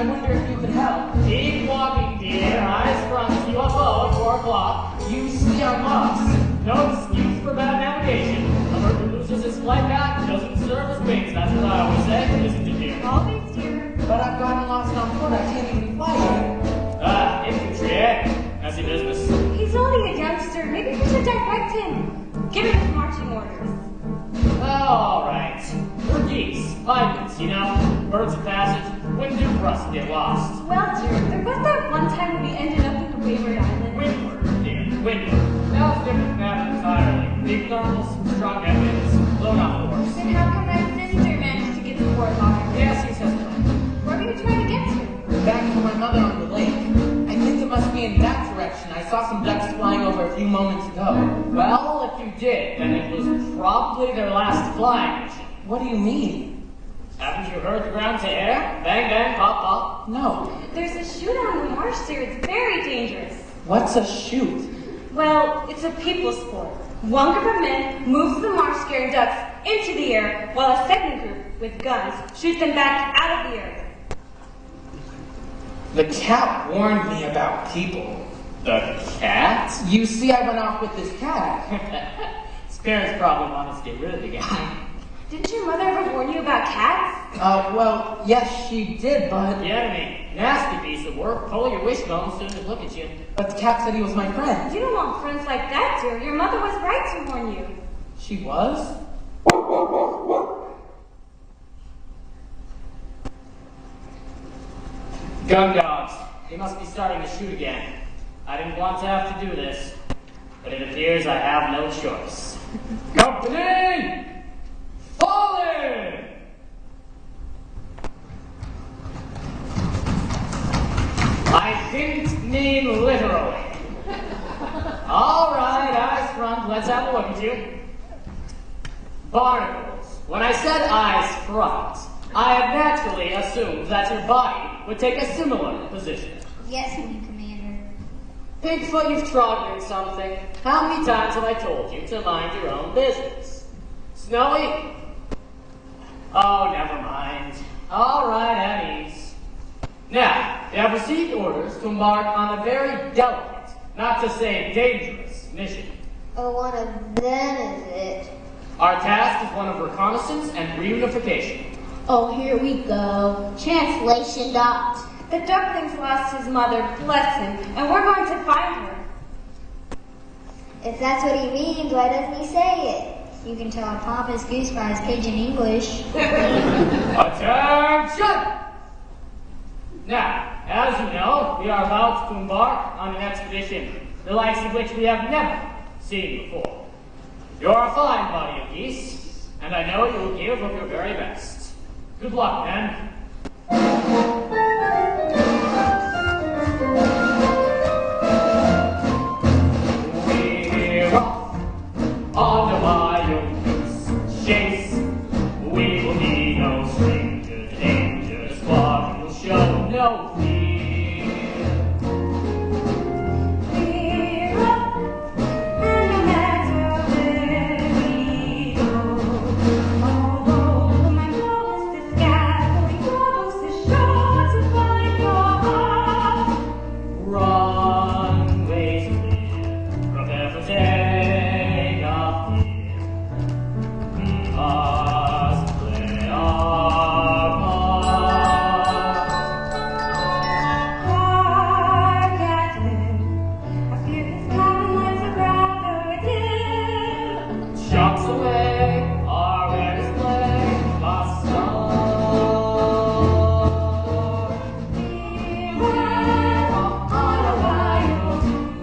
I wonder if you could help. Keep walking, dear. Eyes front, UFO at 4 o'clock. You see our marks. No excuse for bad navigation. A bird who loses his flight path doesn't serve his wings. That's what I always say, isn't it, dear? Always, dear. But I've gotten lost on foot. I can't even fly yet. Infantry, eh? Messy business. He's only a youngster. Maybe we should direct him. Give him his marching orders. All right. We're geese. Migrants, you know. Birds of passage. Wouldn't do for us to get lost. Well, dear, there was that one time when we ended up in the Wayward Island. Windward, dear. Windward. That was different matter entirely. Big thermals, strong headwinds, blown off the horse. Then how come my sister managed to get to Fort Lauderdale? Yes, he says so. Where were you trying to get to? Back to my mother on the lake. I think it must be in that direction. I saw some ducks flying over a few moments ago. Well, if you did, then it was probably their last flying mission. What do you mean? Haven't you heard the ground say air? Bang, bang, pop, pop. No. There's a chute on the marsh, dear. It's very dangerous. What's a chute? Well, it's a people sport. One group of men moves the marsh scaring ducks into the air, while a second group, with guns, shoots them back out of the air. The cat warned me about people. The cat? You see, I went off with this cat. His parents probably want us to get rid of the guy. Didn't your mother ever warn you about cats? Well, yes, she did, but... The enemy. Nasty piece of work. Pull your wishbone soon as look at you. But the cat said he was my friend. You don't want friends like that, dear. Your mother was right to warn you. She was? Gun dogs. They must be starting to shoot again. I didn't want to have to do this, but it appears I have no choice. Company! Falling! I didn't mean literally. All right, eyes front. Let's have a look at you. Barnacles. When I said eyes front, I had naturally assumed that your body would take a similar position. Yes, my commander. Bigfoot, you've trodden in something. How many times have I told you to mind your own business? Snowy? Oh, never mind. All right, at ease. Now, you have received orders to embark on a very delicate, not to say dangerous, mission. Oh, one of them is it? Our task is one of reconnaissance and reunification. Oh, here we go. Translation dot. The duckling's lost his mother, bless him, and we're going to find her. If that's what he means, why doesn't he say it? You can tell Papa's goose by his pigeon English. Attention! Now, as you know, we are about to embark on an expedition, the likes of which we have never seen before. You're a fine body of geese, and I know you will give of your very best. Good luck, men. We're off on a wild goose chase. We will be no stranger to danger. The squad will show no fear. We're up, and no matter where we go, although my goal is the sky, going close the shore to find your heart. Runways clear, prepare for takeoff here. We must play our part. Our captain, I fear his cabin lights are rather dim. Chunks away, our red display must start. We're on a wild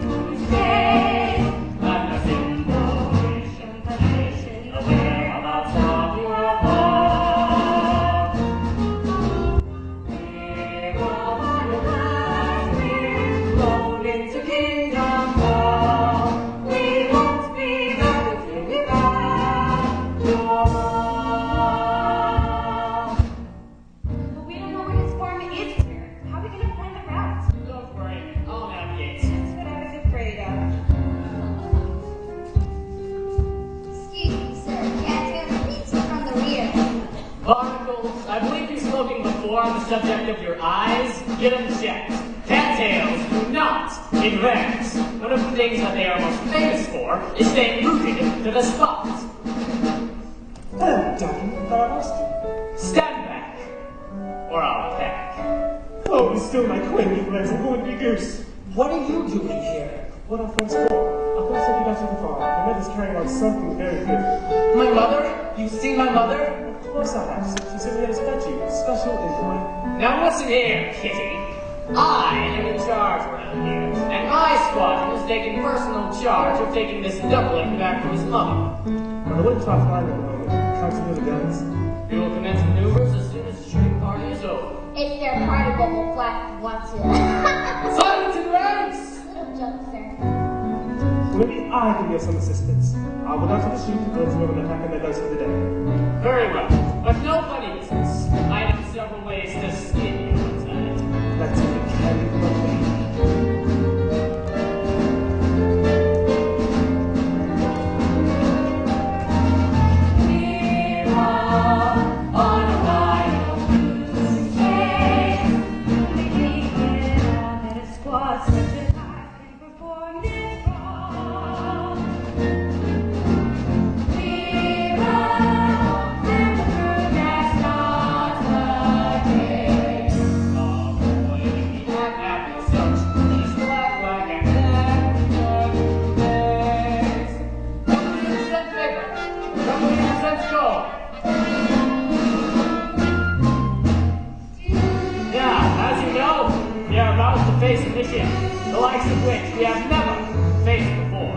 goose chase. And the simulation position, aware about stop your fall. We're on a blast, we're Blown into kingdom come. we won't be back until we find your love. But we don't know where his farm is, dear. How are we gonna find the route? Don't worry, I'll navigate. That's what I was afraid of. Excuse me, sir. Cat's gonna meet you from the rear. Barnacles, I believe you've spoken before. before on the subject of your eyes? Get them checked. Cattails do not advance. One of the things that they are most famous for is staying rooted to the spot. Hello, Doctor. Thought I lost you. Stand back, or I'll peck. Oh, bestow my quaking legs and going to be goose. What are you doing here? What are friends for? I thought I said you got to the farm. My mother's carrying on something very good. My mother? You've seen my mother? Of course I have. She said we had a statue. Special envoy. Now listen here, kitty. I am in charge around here, and my squadron is taking personal charge of taking this duckling back to his mother. Well, I wouldn't try flying at the moment. Counting the guns. We will commence maneuvers as soon as the shooting party is over. It's their party, but we'll flat once in. Silence in ranks! Little joke, sir. Maybe I can be of some assistance. I'll go down to the chute and let you know when they're packing their guns for the day. Very well, but no funny business. I have several ways to skin you, Lieutenant. Let's get the candy from the baby. Face a mission, the likes of which we have never faced before.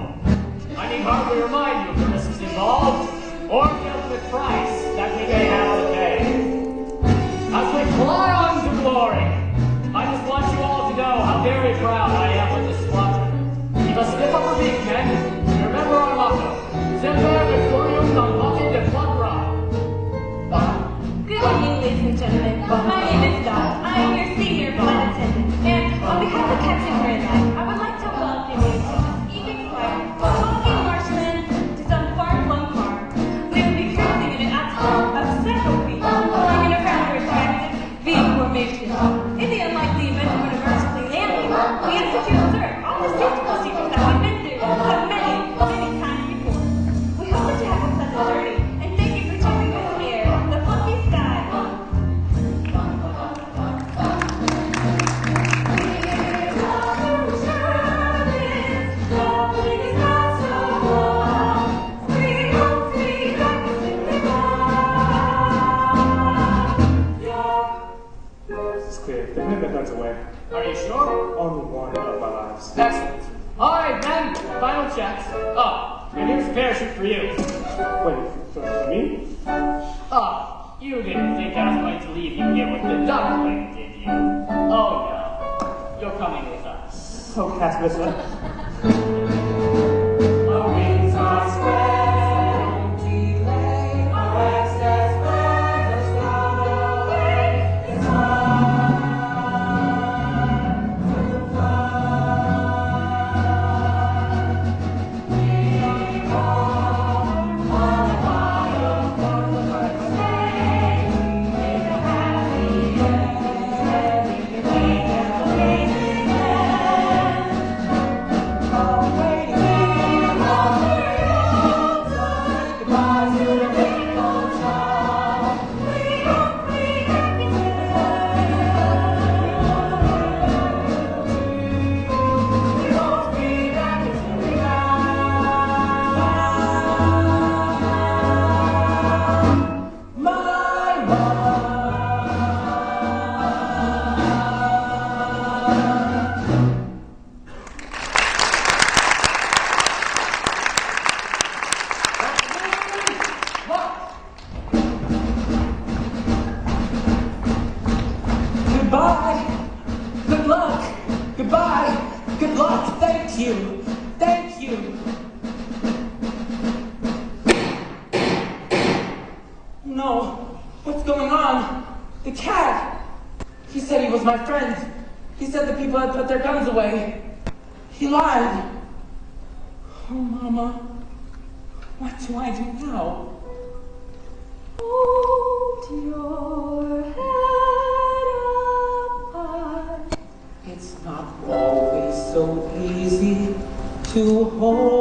I need hardly remind you of the risks involved, or the ultimate price that we may have to pay. As we fly on to glory, I just want you all to know how very proud I am of this squadron. Keep a stiff upper beak, men, and remember our motto, Semper Victorium non Voce de Quadra. Good evening, ladies and gentlemen. My name is Dot. I am your senior flight attendant. And on behalf of Captain Grandad, I would like to welcome you to this evening flight of walking marshmen to some far-flung farm. We will be cruising in an altitude of several feet, flying in a rather attractive V formation. In the unlikely event of an emergency landing, we ask that you observe all the safety procedures that we've been through so many times before. We hope that you have a pleasant journey, and thank you for choosing this air, the fluffy sky. It's clear. They've moved their guns away. Are you sure? Only one of my lives. Excellent. All right, then. Final checks. Oh, and here's a parachute for you. Wait, for me? Oh, you didn't think I was going to leave you here with the duckling, did you? Oh, no. You're coming with us. Oh, Cass, mister. Our wings are spread, don't delay. Our excess feathers float away. It's Goodbye. Good luck. Goodbye. Good luck. Thank you. Thank you. No. What's going on? The cat. He said he was my friend. He said the people had put their guns away. He lied. Oh, Mama. What do I do now? Hold your head. to hold.